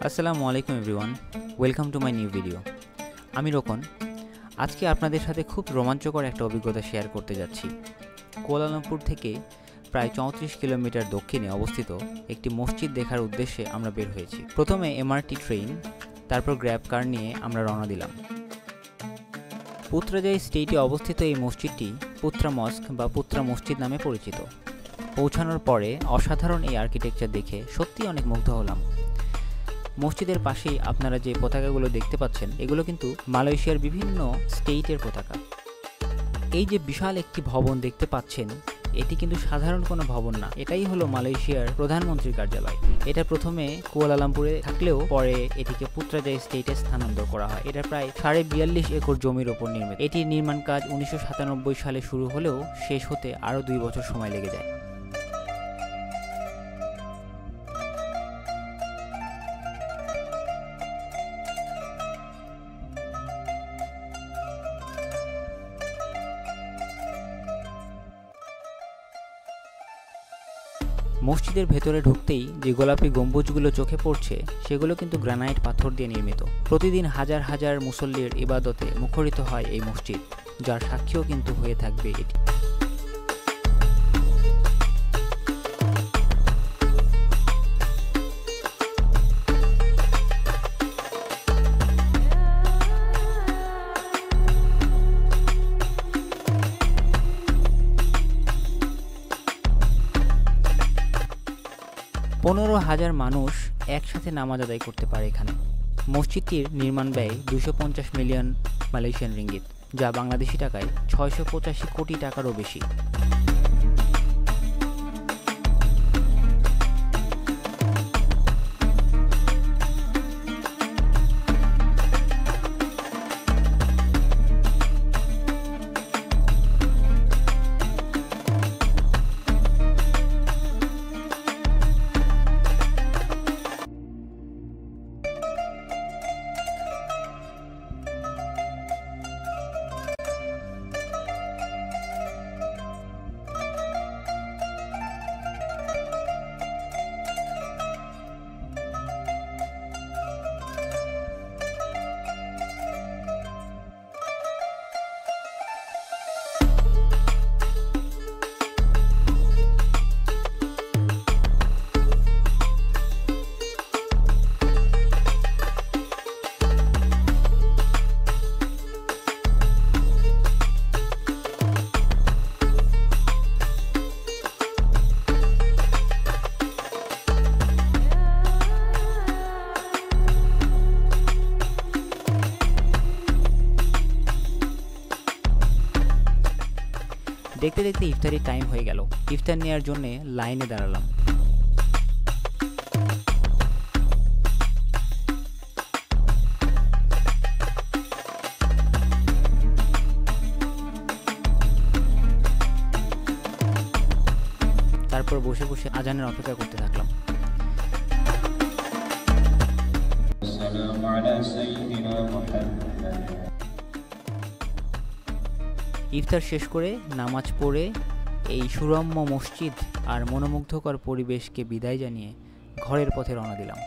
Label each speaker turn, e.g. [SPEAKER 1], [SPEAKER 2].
[SPEAKER 1] আসসালামু আলাইকুম everyone, welcome to my new video. আমি রোকন। আজকে আপনাদের সাথে খুব রোমাঞ্চকর একটা অভিজ্ঞতা শেয়ার করতে যাচ্ছি। কুয়ালালামপুর থেকে প্রায় 34 কিলোমিটার দক্ষিণে অবস্থিত একটি মসজিদ দেখার উদ্দেশ্যে আমরা বের হয়েছি। প্রথমে এমআরটি ট্রেন, তারপর গ্র্যাব কার নিয়ে আমরা রওনা দিলাম। পুত্রাজাই স্টেটে অবস্থিত এই মসজিদটি পুত্রা মস্ক বা পুত্রা মসজিদ নামে পরিচিত। পৌঁছানোর পরে অসাধারণ এই আর্কিটেকচার দেখে সত্যি অনেক মুগ্ধ হলাম। মসজিদের পাশেই আপনারা যে পতাকাগুলো দেখতে পাচ্ছেন, এগুলো কিন্তু মালয়েশিয়ার বিভিন্ন স্টেটের পতাকা। এই যে বিশাল একটি ভবন দেখতে পাচ্ছেন, এটি কিন্তু সাধারণ কোনো ভবন না, এটাই হলো মালয়েশিয়ার প্রধানমন্ত্রীর কার্যালয়। এটা প্রথমে কুয়ালালামপুরে থাকলেও পরে এটিকে পুত্রাজাই স্টেটে স্থানান্তর করা হয়। এটা প্রায় 42.5 একর জমির ওপর নির্মিত। এটির নির্মাণ কাজ 1997 সালে শুরু হলেও শেষ হতে আরও 2 বছর সময় লেগে যায়। মসজিদের ভেতরে ঢুকতেই যে গোলাপি গম্বুজগুলো চোখে পড়ছে, সেগুলো কিন্তু গ্রানাইট পাথর দিয়ে নির্মিত। প্রতিদিন হাজার হাজার মুসল্লির ইবাদতে মুখরিত হয় এই মসজিদ, যার সাক্ষীও কিন্তু হয়ে থাকবে এটি। পনেরো হাজার মানুষ একসাথে নামাজ আদায় করতে পারে এখানে। মসজিদটির নির্মাণ ব্যয় 250 মিলিয়ন মালয়েশিয়ান রিঙ্গিত, যা বাংলাদেশি টাকায় 685 কোটি টাকারও বেশি। দেখতে দেখতে ইফতারির টাইম হয়ে গেল। ইফতার নেওয়ার জন্য লাইনে দাঁড়ালাম। তারপর বসে বসে আজানের অপেক্ষা করতে থাকলাম। ইফতার শেষ করে নামাজ পড়ে এই সুরম্য মসজিদ আর মনোমুগ্ধকর পরিবেশকে বিদায় জানিয়ে ঘরের পথে রওনা দিলাম।